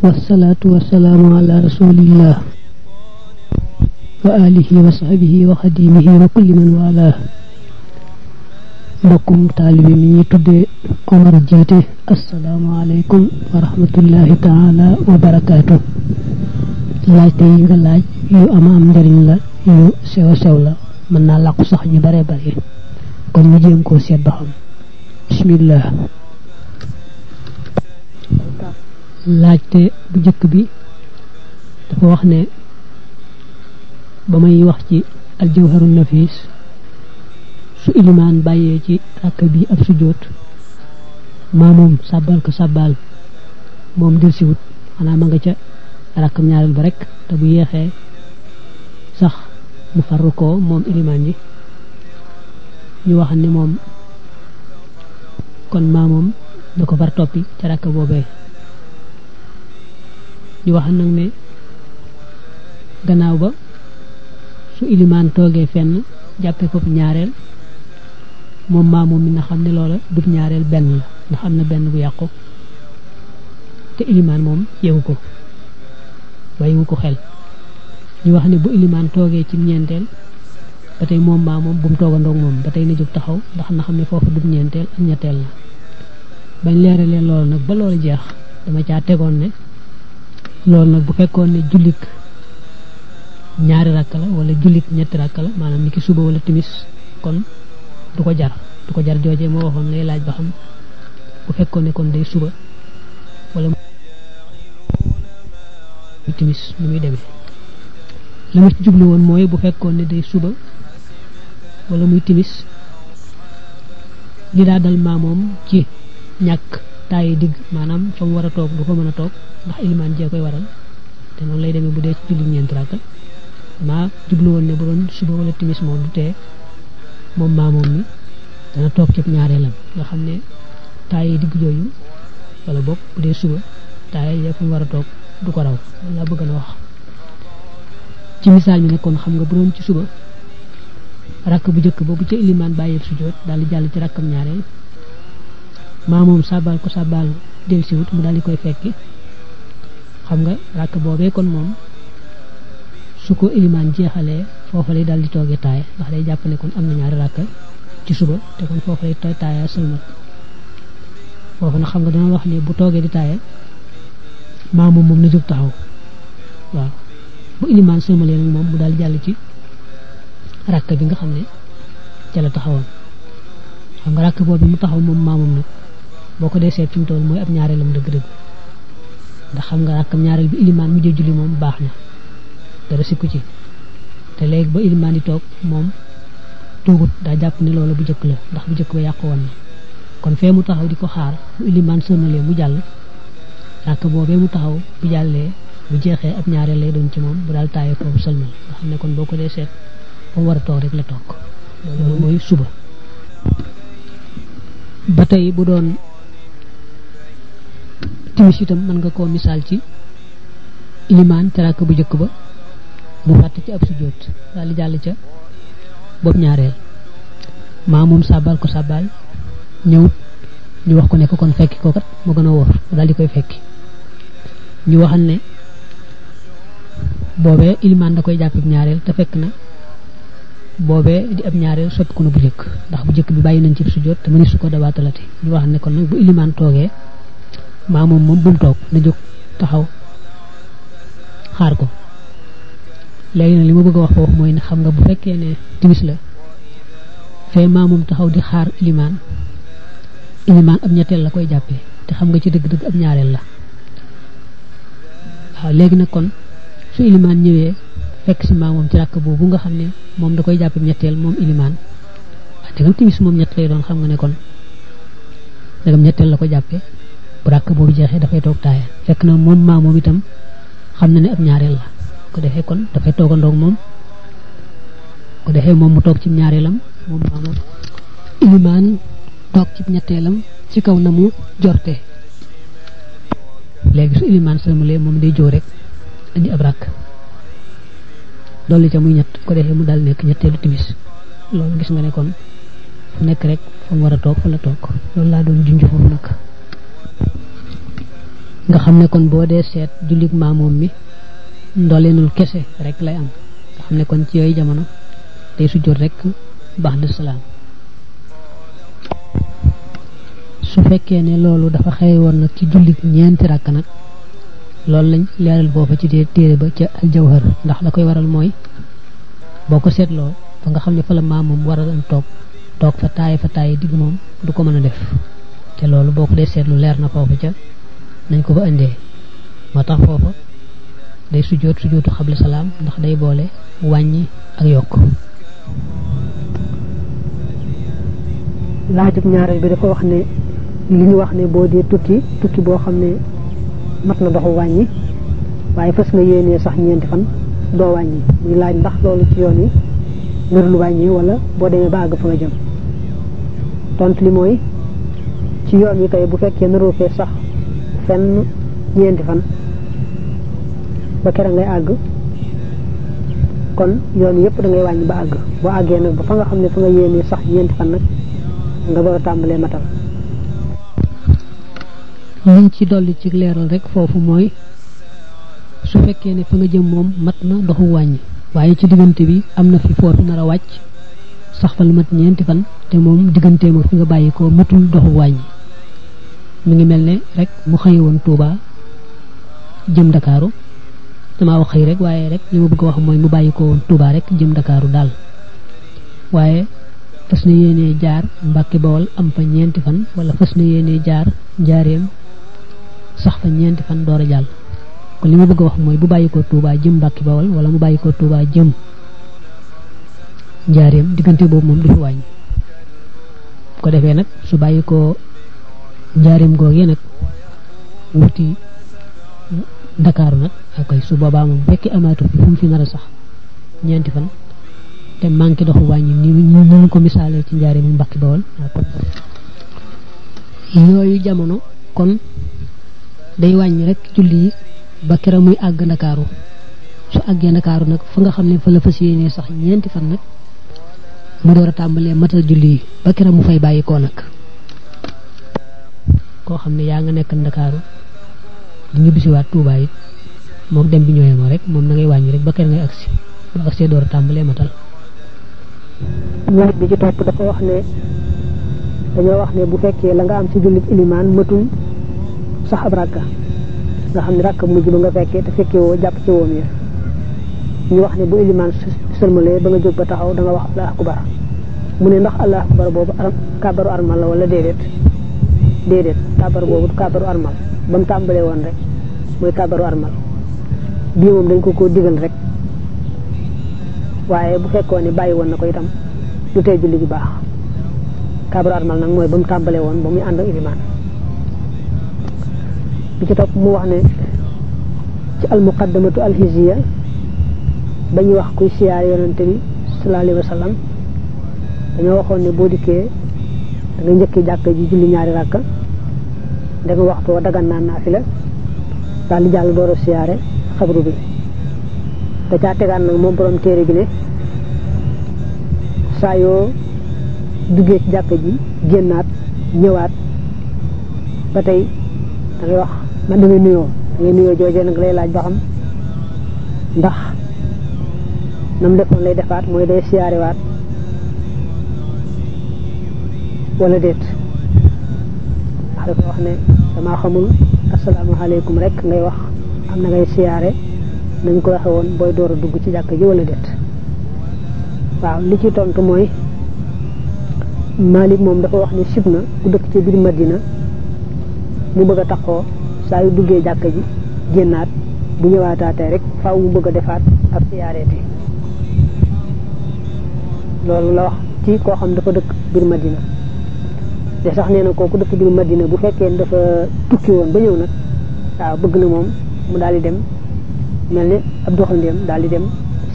والصلاة والسلام على رسول الله وآله وصحبه وخديمه وكل من والاه. بكم طالبي من يتدي عمر جيته. السلام عليكم ورحمة الله تعالى وبركاته. laaj te yi nga laaj yu ama am njariñ la yu sew sew la mën naa làqu sax ñu bare bare kon ñu jéem koo seet ba xam. bismillah. laajte bu jëkk bi dafa wax ne ba may wax ci aljawharun nafis su ilimaan bàyyee ci rakk bi ab sujjóot maa moom sàbbal ko sàbbal moom del si wut xanaa ma nga ca rakkam ñaareel ba rek te bu yeexee sax mu farru ko moom ilimaan ji ñu wax ne moom kon maa moom da ko far toppi ca rakk boobee. ñu wax nag ne gannaaw ba su ilimaan toogee fenn jàppe ko ñaareel moom maa moom mi na xam ne loola du ñaareel benn la ndax am na benn bu yàqu te ilimaan moom yewu ko bàyyiwu ko xel. ñu wax ne bu ilimaan toogee ci ñeenteel ba tey moom maa moom bu mu toogandoog moom ba tey na jóg taxaw ndax na xam ne foofu du ñeenteel ak ñetteel la. bañ leeralee loolu nag ba loolu jeex dama caa tegoon ne loolu nag bu fekkoon ne jullik ñaari rakk la wala jullik ñetti rakk la maanaam ni ki suba wala timis kon du ko jar joojee moo waxoon lay laaj ba xam bu fekkoon ne kon day suba wala muy timis ni muy demee. la ma ci jublu woon mooy bu fekkoon ne day suba wala muy timis li daa dal maa moom ci ñàkk taayi digg maanaam fa mu war a toog du ko mën a toog ndax ilimaan jee koy waral te noonu lay demee bu dee ci julli ñeenti rakk maa jublu woon ne bu doon suba wala timis moom du tee moom maa moom mi dana toog ci ñaareelam nga xam ne taayi digg jooju wala boog bu dee suba taayi ya fa mu war a toog du ko raw loolu laa bëgg na wax. ci misaal mi nekkoon xam nga bu doon ci suba rakk bu njëkk boobu ca ilimaan bàyyeeb sujjóot daal di jàll ci rakkam ñaareel maa moom sàbbaal ko sàbbaal del si wut mu daal di koy fekki xam nga rakk boobee kon moom su ko ilimaan jeexalee foofa lay daal di toogee taaya ndax day jàpp ne kon am na ñaari rakk ci suba te kon foofa lay taaya sëlmal foofa nag xam nga dama wax ne bu toogee di taaya maa moom na jóg taxaw waaw bu ilimaan sëlmalee nag moom mu daal jàll ci rakk bi nga xam ne ca la taxawoon. xam nga rakk boobu mu taxaw moom maa moom nag boo ko dee seet fi mu toll mooy ab ñaareelam dëgg-dëgg ndax xam nga rakkam ñaareel bi ilimaan mujjee julli moom baax na dara sikku ci te léegi ba ilimaan di toog moom toogut daa jàpp ne loolu bu jëkk la ndax bu jëkk ba yàqu woon na kon fee mu taxaw di ko xaar bu ilimaan sëlmalee mu jàll rakk boobee mu taxaw bu jàllee bu jeexee ab ñaareel lay doon ci moom bu daal taayee foofu sëlmal nga xam ne kon boo ko dee seet fa mu war a toog rek la toog loolu mooy suba. ba tey bu doon timis itam mën nga koo misaal ci ilimaan ca rakk bu njëkk ba mu fàtte ci ab sujjóot daal di jàll ca bopp ñaareel maa moom sàbbal ko sàbbal ñëwut ñu wax ko ne ko kon fekki ko kat mu gën a wóor daal di koy fekki ñu waxal ne boobee ilimaan da koy jàpp ab ñaareel te fekk na boobee di ab ñaareel soppiku na bu njëkk ndax bu njëkk bi bàyyi nañ ci sujjóot te mëni su ko dabaatalati ñu wax ne kon nag bu ilimaan toogee maa moom bu mu toog na jóg taxaw xaar ko. léegi nag li ma bëgg a wax foofu mooy ne xam nga bu fekkee ne timis la fee maa moom taxaw di xaar ilimaan ab ñetteel la koy jàppee te xam nga ci dëgg-dëgg ab ñaareel la waaw. léegi nag kon su ilimaan ñëwee fekk si maa moom ci rakk boobu nga xam ne moom da koy jàppe ñetteel moom ilimaan waaye dëggam timis moom ñett lay doon xam nga ne kon dëggam ñetteel la ko jàppe bu rakk boobu jeexee dafay toog taaya fekk na moom maa moom itam xam na ne ab ñaareel la ko defee kon dafay toogandoog moom ko defee moom mu toog ci ñaareelam moom maa moom ilimaan toog ci ñetteelam ci kaw na mu jorte. léegi su ilimaan sëlmalee moom day jóg rek indi ab rakk dolli ca muy ñett ko defee mu dal nekk ñetteelu timis loolu gis nga ne kon fu nekk rek fa mu war a toog fa la toog loolu laa doon junj foofu nag. nga xamne kon bo dé sét julik mamom mi ndolenul kessé rek lay am nga xamne kon ci yoy jamono day sujjóot rek ba'da salam su fekkee ne loolu dafa xëy woon nag ci jullit ñeenti rakk nag loolu lañ leeral boofa ci téere ba ca al jawhar ndax la koy waral mooy boo ko seetloo fa nga xam ne fa la maamam war a doon toog fa taay digg moom du ko mën a def te loolu boo ko dee seetlu leer na foofa ca nañ ko fa indee moo tax foofa day sujjóotu xabla salaam ndax day boole wàññi ak yokk laajub ñaareel bi dafa wax ne li ñu wax ne boo dee tukki boo xam ne mat na doxu wàññi waaye fas nga yéenee sax ñeenti fan doo wàññi muy laaj ndax loolu ci yoon yi ngir lu wàññi wala boo demee ba àgg fa nga jëm tontu li mooy ci yoon yi tey bu fekkee naroo fee sax fenn ñeenti fan ba kera ngay àgg kon yoon yëpp da ngay wàññi ba àgg boo àggee nag ba fa nga xam ne fa nga yéenee sax ñeenti fan nag nga door a tàmbalee matal liñ ci dolli ci leeral rek foofu mooy su fekkee ne fa nga jëm moom mat na doxu wàññi waaye ci diggante bi am na fi foofu nar a wàcc sax fa lu mat ñeenti fan te moom digganteem ak fi nga bàyyi ko matul doxu wàññi mi ngi mel ne rek mu xëy woon Touba jëm Dakaaru dama wax xëy rek waaye rek li ma bëgg a wax mooy mu bàyyi ko woon Touba rek jëm Dakaaru daal waaye fas na yéenee jaar Mbàkke Bawol am fa ñeenti fan wala fas na yéenee jaar Njaareem sax fa ñeenti fan door a jàll kon li ma bëgg a wax mooy bu bàyyi ko Touba jëm Mbàkke Bawol wala mu bàyyi ko Touba jëm Njaareem diggante boobu moom du fi wàññi ko defee nag su bàyyi ko Njaareem googee nag wuti Dakaaru nag akay su boobaa moom fekki amaatu fi fu mu fi nar a sax ñeenti fan te manki doxu wàññi ni ñu ko misaalee ci Njaareem mu Mbàkke Bawol yooyu jamono kon day wàññi rek julli yi ba kera muy àgg Ndakaaru su àggee Ndakaaru nag fa nga xam ne fa la fas yéenee sax ñeenti fan nag mu door a tàmbalee matal julli yi ba kera mu fay bàyyi koo nag koo xam ne yaa nga nekk Ndakaaru di ñu bisiwaat Tuubaa it moom dem bi ñëwee moo rek moom na ngay wàññi rek ba kera ngay agsi ba agsee door a tàmbalee matal laaj bi ci topp dafa wax ne dañoo wax ne bu fekkee la nga am ci jullit ilimaan matul sax ab rakka nga xam ne rakka mujj ba nga fekkee te fekkee woo jàpp ci woom ya ñu wax ne bu ilimaan sëlmalee ba nga jóg ba taxaw da nga wax allahu akbar mu ne ndax allahu akbar boobu kàbbaru armal la wala déedéet kàbbar boobu kàbbaru armal ba mu tàmbalee woon rek mooy kàbbaru armal bii moom dañ ko digal rek waaye bu fekkoon ne bàyyi woon na ko itam du tey julli gi baax kàbbaru armal nag mooy ba mu tàmbalee woon ba muy ànd ak ilimaan bi ci topp mu wax ne ci al muqaddamatu al hizziya ba ñuy wax kuy siyaare yonante bi sallallahu alayhi wa sallam dañoo waxoon ne boo dikkee da nga njëkkee jàkka ji julli ñaari rakka da nga waxtu wa dagan naan naafila daal di jàll door a siyaare xabru bi da caa tegaan nag moom borom téere bi ne saa yoo duggee ci jàkka ji génnaat ñëwaat ba tey da ngay wax man da ngay nuyoo joojee nag lay laaj ba xam ndax nam defoon lay defaat mooy day siyaarewaat wala déet ndax dafa wax ne damaa xamul asalaamaaleykum rek ngay wax am na ngay siyaare nañ ko waxe woon booy door a dugg ci jàkk ji wala déet waaw li ci tontu mooy Malik moom dafa wax ne sib na ku dëkk ci biir Madina mu bëgg a taxoo saa yu duggee jàkk ji génnaat bu ñëwaataatee rek faaw mu bëgg a defaat ab siyaareeti loolu la wax ci koo xam dafa dëkk biir Madina te sax nee na kooku dëkk biir Madina bu fekkee dafa tukki woon ba ñëw nag waaw bëgg na moom mu daal di dem mel ni ab doxandéem daal di dem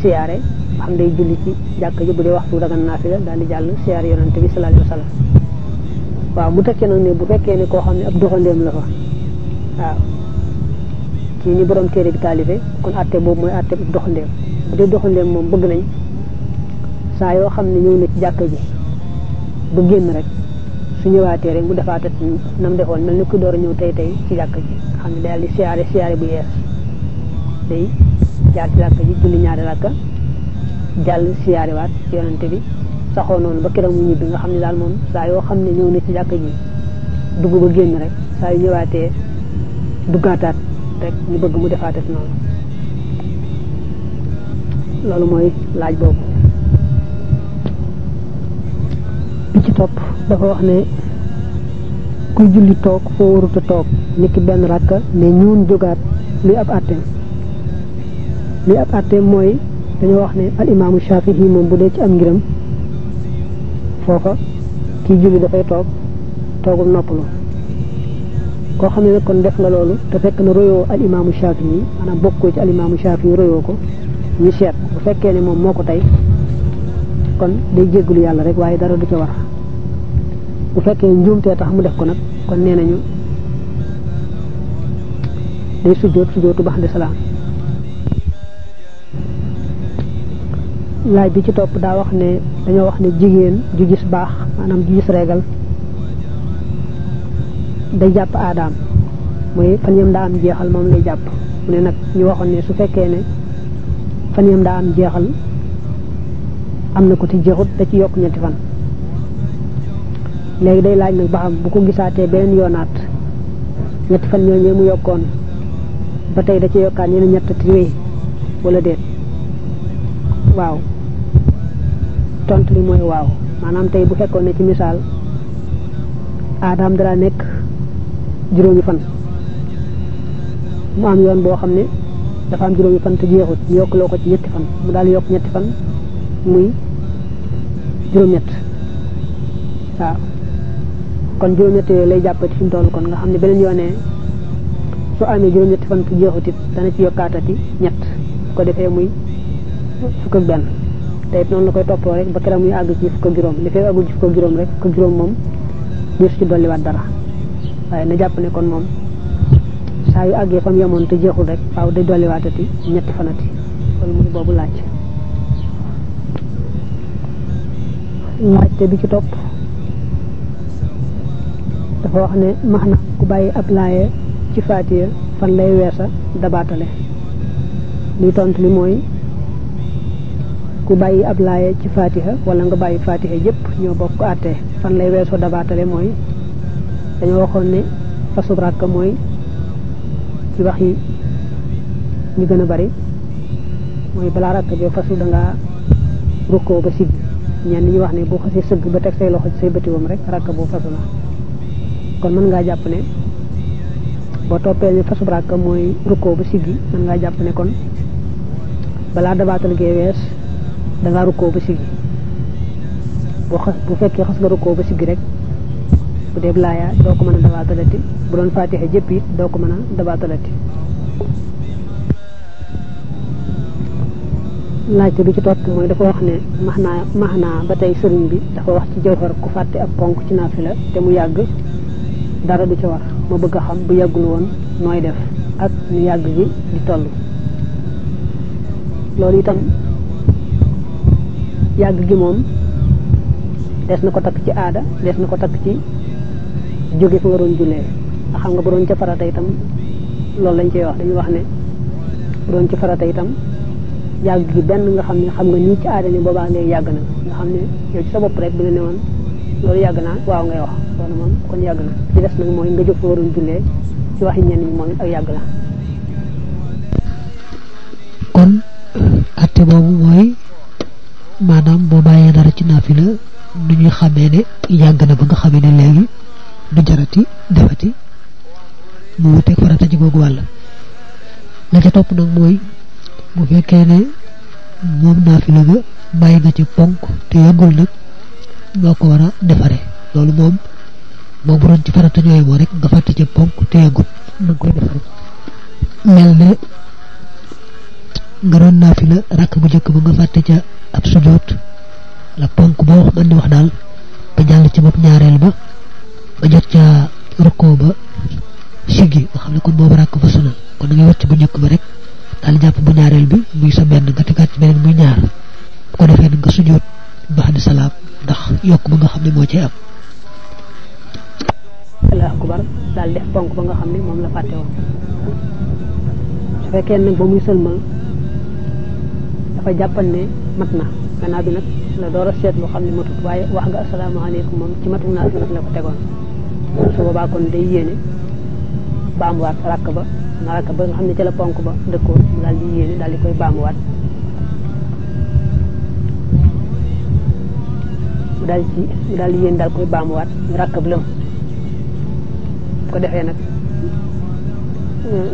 siyaare ba xam day julli ci jàkk ji bu dee waxtu dagan naafila daal di jàll siyaare yonante bi sallallahu alayhi wa sallam waaw mu tekkee nag ne bu fekkee ne koo xam ne ab doxandéem la fa waaw ci ni borom téere bi taalife kon atte boobu mooy atte ab doxandéem bu dee doxandéem moom bëgg nañ saa yoo xam ne ñëw na ci jàkk ji ba génn rek su ñëwaatee rek mu defaatat nam defoon mel ni ku door a ñëw tey ci jàkk ji xam ne daal di siyaare bu yees day jaar ci rakka ji julli ñaari rakka jàll siyaare waat ci yonante bi saxoo noonu ba keroog mu ñibbi nga xam ne daal moom saa yoo xam ne ñëw na ci jàkka ji dugg ba génn rek saa yu ñëwaatee duggaataat rek ñu bëgg mu defaates noonu loolu mooy laaj boobu. bi ci topp dafa wax ne kuy julli toog foo waruta toog niki benn rakka ne ñuun jógaat luy ab àtteem mooy dañoo wax ne al imaamu Shaafi'i moom bu dee ci am ngiram foofa kii julli dafay toogum noppalu koo xam ne nag kon def nga loolu te fekk na royoo al imaamu Shaafi'i maanaam bokkoo ci al imaamu Shaafi'i royoo ko ñu seet bu fekkee ne moom moo ko tey kon day jéggulu yàlla rek waaye dara du ca war bu fekkee njuumtee tax mu def ko nag kon nee nañu day sujjóotu ba'da salaam. laaj bi ci topp daa wax ne dañoo wax ne jigéen ju gis baax maanaam ju gis reegal day jàpp aadaam mooy fan yam daa am jeexal moom lay jàpp mu ne nag ñu waxoon ne su fekkee ne fan yam daa am jeexal am na ko ci jeexut da ci yokk ñetti fan léegi day laaj nag ba xam bu ko gisaatee beneen yoonaat ñetti fan ñooñee mu yokkoon ba tey da ci yokkaat ñeneen ñett ti wéy wala déet. waaw tontu li mooy waaw maanaam tey bu fekkoon ne ci misaal aadaam dara nekk juróomi fan mu am yoon boo xam ne dafa am juróomi fan te jeexut ñu yokkloo ko ci ñetti fan mu daal yokk ñetti fan muy juróom-ñett waaw kon juróom-ñett yooyu lay jàppati fi mu toll kon nga xam ne beneen yoonee su amee juróom-ñetti fan te jeexut it dana ci yokkaatati ñett ko defee muy fukk ak benn te it noonu la koy toppoo rek ba keroog muy àgg ci fukk ak juróom li fay àggul ci fukk ak juróom rek fukk ak juróom moom ñu ci dolliwaat dara waaye na jàpp ne kon moom saa yu àggee fam yemoon te jeexul rek waaw day dolliwaatati ñetti fanati loolu muy boobu laajte bi ci topp dafa wax ne max na ku bàyyi ab laaye ci faatiya fan lay weesa dabaatale liy tontu li mooy ku bàyyi ab laaye ci fatiha wala nga bàyyi fatiha yëpp ñoo bokk àtte fan lay weesoo dabaatale mooy dañoo waxoon ne fasub ràkk mooy ci wax yi ñu gën a bari mooy balaa ràkk bi fasu dangaa rukkoo ba sigg ñenn ñi wax ne boo xasee sëgg ba teg say loxo ci say bëtiwam rek ràkk boo fasu la kon mën ngaa jàpp ne boo toppee ne fasub ràkk mooy rukkoo ba siggi mën ngaa jàpp ne kon balaa dabaatal gee wees dangaa rukkoo ba siggi bu fekkee xas nga rukkoo ba siggi rek bu dee laaya doo ko mën a dabaatalati bu doon faatiha jëpp it doo ko mën a dabaatalati. laajte bi ci topp mooy dafa wax ne max naa ba tey sëriñ bi dafa wax ci jawhar ku fàtte ab ponk ci naafila te mu yàgg dara du ca war ma bëgg a xam bu yàggul woon nooy def ak nu yàgg gi di toll. loolu itam yàgg gi moom des na ko takk ci aada des na ko takk ci jóge fa nga doon jullee nga xam nga bu doon ca farata itam loolu lañ cey wax dañuy wax ne bu doon ci farata itam yàgg gi benn nga xam nga nii ci aada ni boobaa léegi yàgg na nga xam ne yow ci sa bopp rek bi la ne woon loolu yàgg naa waaw ngay wax loolu moom kon yàgg na ci des nag mooy nga jóg fa nga doon jullee ci waxi ñenn ñi moom ak yàgg la. kon atte boobu mooy maanaam boo bàyyee dara ci naafila nu ñuy xamee ne yàgg na ba nga xamee ne léegi du jarati defati mu wuteeg farata ji googu wàll. la ca topp nag mooy bu fekkee ne moom naafila ga bàyyi nga ci ponk te yàggul nag noo ko war a defare loolu moom bu doon ci farata ñooy moo rek nga fàtte ci ponk te yàggul na nga koy defare mel ne nga doon naafila rakk bu njëkk ba nga fàtte ca ab sujoot la ponk boo wax man di wax daal ba jàll ci bopp ñaareel ba ba jot ca rukkoo ba siggi nga xam ne kon boobu rakk fa suna kon da ngay wàcc bu njëkk ba rek daal jàpp bu ñaareel bi muy sa benn nga tegaat ci beneen muy ñaar bu ko defee nag nga sujoot ba'da salaam ndax yokk ba nga xam ne moo ci am. allahu akbar daal def ponk ba nga xam ne moom la fàtte woon su fekkee nag ba muy sëlmal dafa jàppan ne mat na gannaaw bi nag la door a seet lu xam ne matut waaye wax nga asalaamaaleykum moom ci matum naa la ko tegoon su boobaa kon day yéene baamuwaat rakk ba nga xam ne ca la ponk ba dëkkoon mu daal di yéene daal di koy baamuwaat mu daal di yéene daal koy baamuwaat rakk bi lëm ko defee nag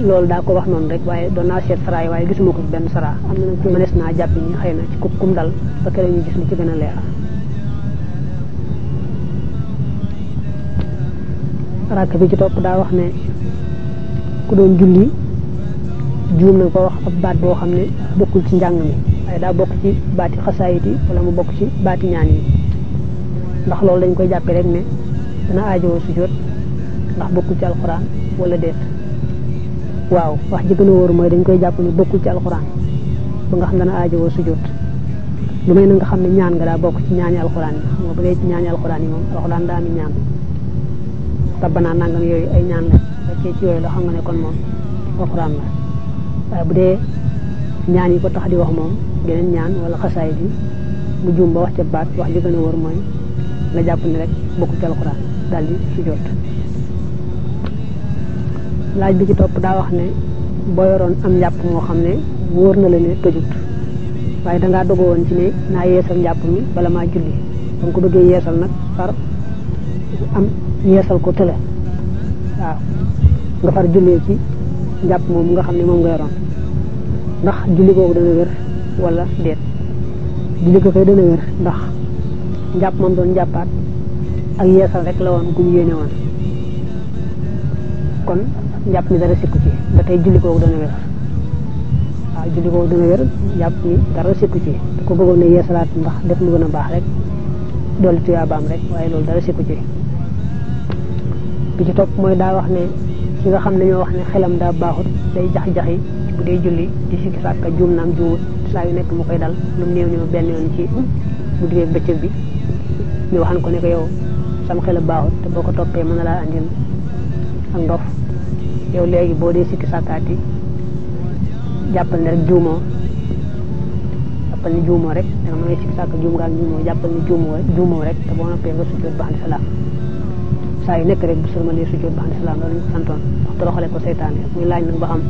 loolu daa ko wax noonu rek waaye doon naa seet saraay waaye gisuma ko ci benn sara am na nag mënees naa jàpp ñi xëy na ci kum dal ba kere ñu gis ni ci gën a leer rakk bi ci topp daa wax ne ku doon julli juum na ko wax ab baat boo xam ne bokkul ci njàng mi waaye daa bokk ci baati xasaayit yi wala mu bokk ci baati ñaan yi ndax loolu dañ koy jàppe rek ne dana aajowoo sujjóot ndax bokkul ci alxuraan wala déet waaw wax ji gën a wóor mooy dañ koy jàpp ne bokkul ci alxuraan ba nga xam dana aajowoo sujjóot lu may na nga xam ne ñaan nga daa bokk ci ñaani alxuraan yi xam nga bu dee ci ñaani alxuraan yi moom alxuraan daa am ñaan rabbana nangam yooyu ay ñaan la fekkee ci yooyu la xam nga ne kon moom alxuraan la waaye bu dee ñaan yi ko tax di wax moom geneen ñaan wala xasaay bi mu juum ba wax ca baat wax ji gën a wóor mooy nga jàpp ne rek bokkul ci alxuraan daal di sujjóot laaj bi ci topp daa wax ne boo yoroon am njàpp moo xam ne wóor na la ne tojut waaye dangaa dogoo woon ci ne naa yeesal njàpp mi bala maa julli ba nga ko bëggee yeesal nag far am yeesal ko tële waaw nga far jullee ci njàpp moom nga xam ne moom nga yoroon ndax julli googu dana wér wala déet julli ko koy dana wér ndax njàpp moom doon njàppaat ak yeesal rek la woon gu mu yéene woon kon njàpp mi dara sikku ci ba tey julli googu dana wér waaw julli googu dana wér njàpp mi dara sikku ci te ko bëggoon ne yeesalaat ndax def lu gën a baax rek dolli tuyaabaam rek waaye loolu dara sikku ci bi ci topp mooy daa wax ne ki nga xam ne ñoo wax ne xelam daa baaxut day jax-jaxi bu dee julli di sikki sàkka juum naam juumut saa yu nekk mu koy dal lu mu néew néew benn yoon ci bu digee bëccëg bi ñu waxan ko ne ko yow sam xel baaxut te boo ko toppee mën na laa andil ak ndof yow léegi boo dee sikki sàkkaati jàppal ne rek juumoo rek danga ma ngay sikki sàkka juum nga ak juumoo jàppal ne juumoo rek te boo noppee nga sujjóot baax di salaam saa yu nekk rek bu sëlmalee sujjóot baax di salaam loolu ñu ko santoon wax toroxale ko seytaane muy laaj nag ba xam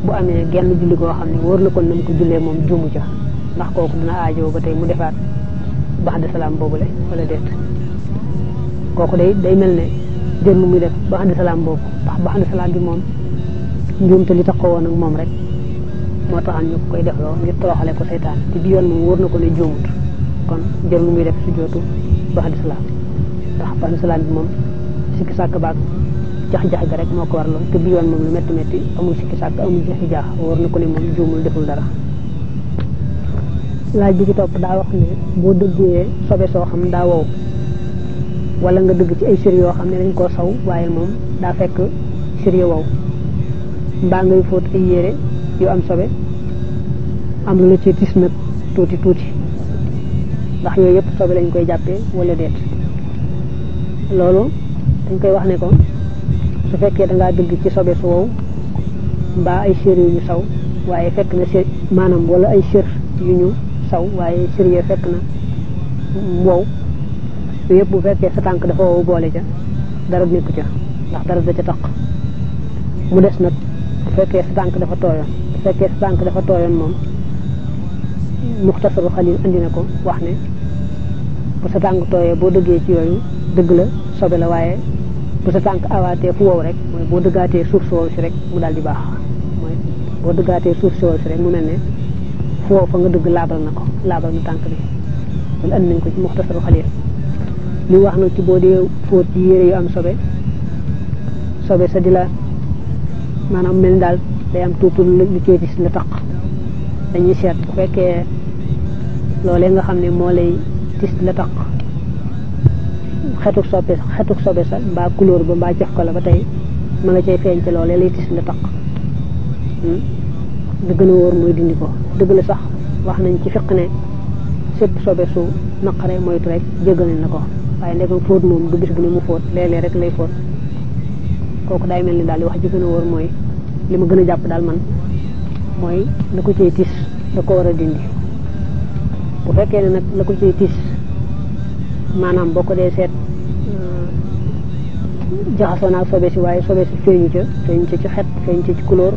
bu amee genn julli goo xam ne wóor na kon na mu ko jullee moom juumu ca ndax kooku dina aajoo ba tey mu defaat baax di salaam boobule wala déet kooku day mel ne jër lu muy def baax di salaam boobu ndax baax di salaam bi moom njuumte li tax ko woon ak moom rek moo taxan ñu koy def loo ngir toroxale ko seytaane te bi yoon moom wóor na ko ne juumut kon jër lu muy def sujjóotu baax di salaam ndax baax di salaam bi moom sikki sàkk baag jax-jax ga rek moo ko waraloon te bi yoon moom lu métti métti amul sikki sàkk amul jaxi jaax wóor na ko ne moom juumul deful dara laaj bi ci topp daa wax ne boo dëggee sobe soo xam daa wow wala nga dëgg ci ay sër yoo xam ne dañ koo saw waaye moom daa fekk sër yo wow mbaa ngay fóot ay yére yu am sobe am lu la ci tis nag tuuti ndax yooyu yëpp sobe lañ koy jàppee wala déet loolu dañ koy wax ne ko su fekkee dangaa dëgg ci sobe su wow mbaa ay sër yu ñu saw waaye fekk na sër maanaam wala ay sër yu ñu saw waaye sër yoo fekk na wow yooyu yëpp bu fekkee sa tànk dafa wow boole ca dara nekku ca ndax dara da ca taq mu des nag bu fekkee sa tànk dafa tooyoon moom muxtasaru xalil andi na ko wax ne bu sa tànk tooyee boo dëggee ci yooyu dëgg la sobe la waaye bu sa tànk awaatee fu wow rek mooy boo dëggaatee suuf si wow si rek mu daal di baax mooy boo dëggaatee suuf si wow si rek mu mel ne fu wow fa nga dëgg laabal na tànk bi loolu andi nañ ko ci muxtasaru xalil li wax nag ci boo dee fóot ci yére yu am sobe sa di la maanaam mel ni daal day am tuuti lu ceetis la taq dañuy seet bu fekkee loolee nga xam ne moo lay tis la taq xetuk sobe sa mbaa couleur ba mbaa jox ko la ba tey ma nga cay feeñ ci loolee lay tis la taq da gën a wóor mooy dindi ko dëgg la sax wax nañ ci fiq ne sépp sobe su naqare moytu rek jéggal nañ la ko waaye ndegam fóot moom du bis bu ne mu fóot léeg-léeg rek lay fóot kooku day mel ni daal di wax ji gën a wóor mooy li ma gën a jàpp daal man mooy la ko cay tis da ko war a dindi bu fekkee ne nag la ko cay tis maanaam boo ko dee seet jaxasoo naag sobe si waaye sobe si feeñu ca ci xet feeñ ca ci couleur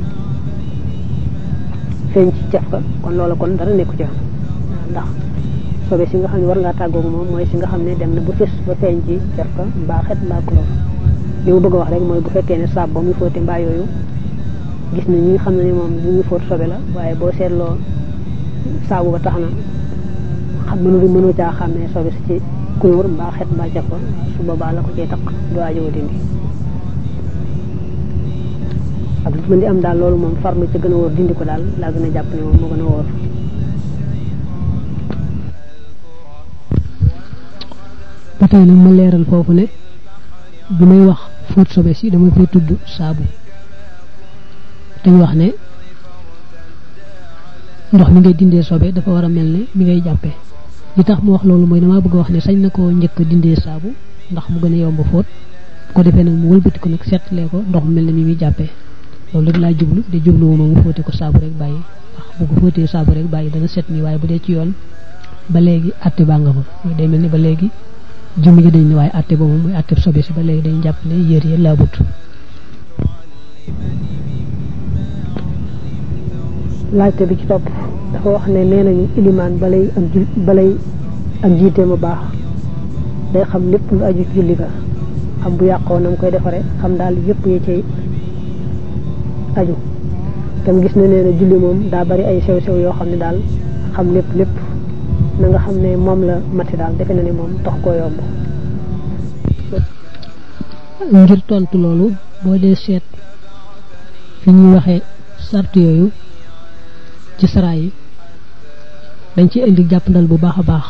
feeñ ci caf ka kon loola kon dara nekku ca ndax sobe si nga xam ne war ngaa tàggoog moom mooy si nga xam ne dem na bu fës ba feeñ ci caf ka mbaa xet mbaa couleur li mu bëgg a wax rek mooy bu fekkee ne saab ba muy fóote mbaa yooyu gis na ñi nga xam ne moom li ñuy fóot sobe la waaye boo seetloo saabu ba tax na xam mënoo caa xàmmee sobe si ci couleur mbaa xet mbaa caf ka su boobaa la ko cay taq du aajo dindi ak lu mën di am daal loolu moom farlu ca gën a wóor dindi ko daal laa gën a jàpp ne moom moo gën a wóor ba tey nag ma leeral foofu ne bi may wax fóot sobe si dama fay tudd saabu dañu wax ne ndox mi ngay dindee sobe dafa war a mel ne mi ngay jàppee li tax mu wax loolu mooy damaa bëgg a wax ne sañ na koo njëkk dindee saabu ndax mu gën a yomb fóot bu ko defee nag mu wëlbati ko nag seetlee ko ndox mu mel ne mi muy jàppee loolu rek laa jublu de jubluwuma mu fóote ko saabu rek bàyyi ndax bu ko fóotee saabu rek bàyyi dana set nii waaye bu dee ci yoon ba léegi atte baa nga fa day mel ni ba léegi jëmm ji dañ ne waaye atte boobu muy atte sobe si ba léegi dañu jàpp ne yéer yi laabut laajte bi ci topp dafa wax ne nee nañu ilimaan balay ak jiite mu baax day xam lépp lu aju julli ga xam bu yàqoo nam koy defare xam daal yëpp yi cay aju tam gis na nee na julli moom daa bari ay sew-sew yoo xam ne daal xam lépp na nga xam ne moom la mati daal defe na ne moom tax koo yomb ngir tontu loolu boo dee seet fi ñuy waxee sart yooyu ci sara yi dañ ci indi jàppandal bu baax a baax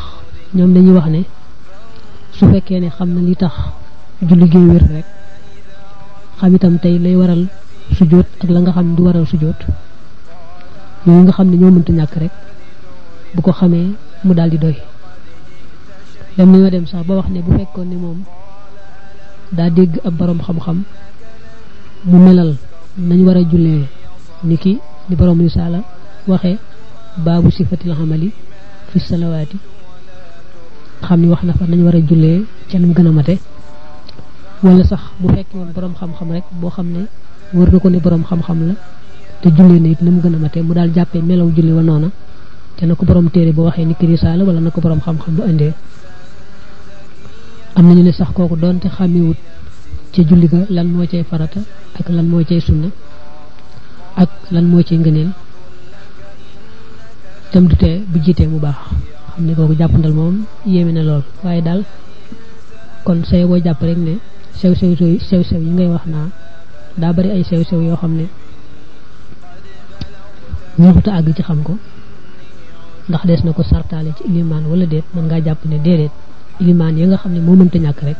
ñoom dañuy wax ne su fekkee ne xam na li tax julli gi wér rek xam itam tey lay waral sujjóot ak la nga xam ne du waral sujjóot yooyu nga xam ne ñoo mënta ñàkk rek bu ko xamee mu daal di doy dem nañoo dem sax ba wax ne bu fekkoon ne moom daa dégg ab borom xam-xam mu melal nañ war a jullee niki ni borom risaala waxe baabu sifatil amali fi salawaati xam ni wax na fa nañ war a jullee ca nam gën a mate wala sax bu fekk woon borom xam-xam rek boo xam ne wër na ko ne borom xam-xam la te jullee na it nam gën a mate mu daal jàppee melaw julli wa noona te na ko borom téere bu waxee niki risaala wala na ko borom xam-xam bu indee am nañu ne sax kooku doonte xàmmiwut ca julli ga lan moo cay farata ak lan moo cay sunna ak lan moo cay ngëneel tam du tee bu jiitee mu baax xam ne kooku jàppandal moom yéeme na lool waaye daal kon say boo jàpp rek ne sew-sew yi ngay wax naa daa bari ay sew-sew yoo xam ne ñëwuta àgg ci xam ko ndax des na ko sartaale ci ilimaan wala déet mën ngaa jàpp ne déedéet ilimaan yi nga xam ne moo mënta ñàkk rek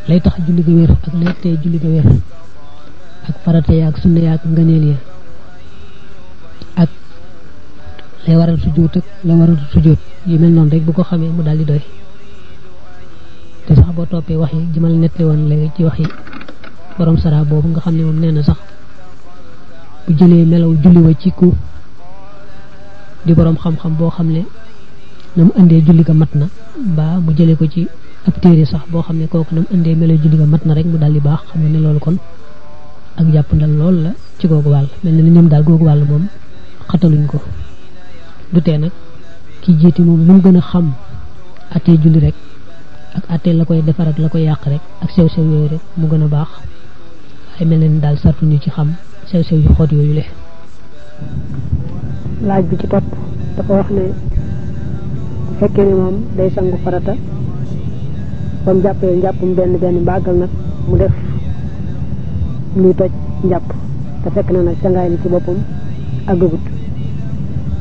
lay tax julli ga wér ak lay tee julli ga wér ak farata yaak sunna yaak ngëneel ya ak lay waral sujjóot ak la waral sujjóot yu mel noonu rek bu ko xamee mu daal di doy te sax boo toppee wax yi jimal nettali woon léegi ci wax yi borom sara boobu nga xam ne moom nee na sax bu jëlee melaw julli wa ci ku di borom xam-xam boo xam ne na mu indee julli ga mat na mbaa mu jëlee ko ci ab téere sax boo xam ne kooku na mu indee melaw julli ga mat na rek mu daal di baax xam ne loolu kon ak jàppandal lool la ci googu wàll mel na ni ñoom daal googu wàll moom xataluñ ko du tee nag ki jiiti moom lu mu gën a xam attee julli rek ak attee la koy defar ak la koy yàq rek ak sew-sew yooyu rek mu gën a baax waaye mel na ni daal sartu ñu ci xam sew-sew yu xoot yooyu le laaj bi ci topp dafa wax ne bu fekkee ne moom day sangu farata ba mu jàppee njàppum benn mbàggal nag mu def luy toj njàpp te fekk na nag cangaay li ci boppam àggagut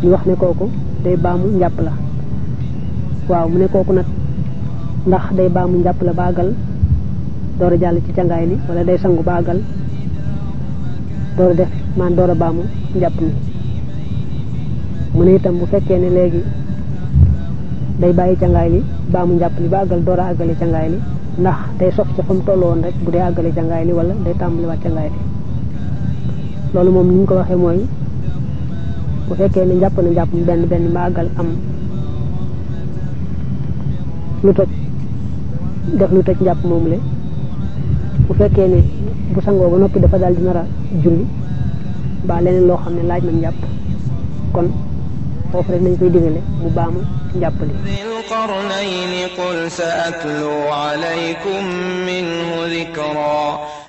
ñu wax ne kooku day baamu njàpp la waaw mu ne kooku nag ndax day baamu njàpp la baagal door a jàll ci cangaay li wala day sangu baagal door a def man door a baamu njàpp mi mu ne itam bu fekkee ne léegi day bàyyi cangaay li baamu njàpp li ba àggal door a àggale cangaay li ndax day sof ca fa mu toll woon rek bu dee àggale cangaay li wala day tàmbaliwaat cangaay li loolu moom ni ñu ko waxee mooy bu fekkee ne njàpp na njàpp mu benn ba àggal am lu toj def lu toj njàpp moom le bu fekkee ne bu sangoo ba noppi dafa daal di nar a julli ba leneen loo xam ne laaj na njàpp kon foofu rek nañ koy digale mu baamu njàpp li Dhil Qarnayni qul sa'atlu alaykum minhu dhikra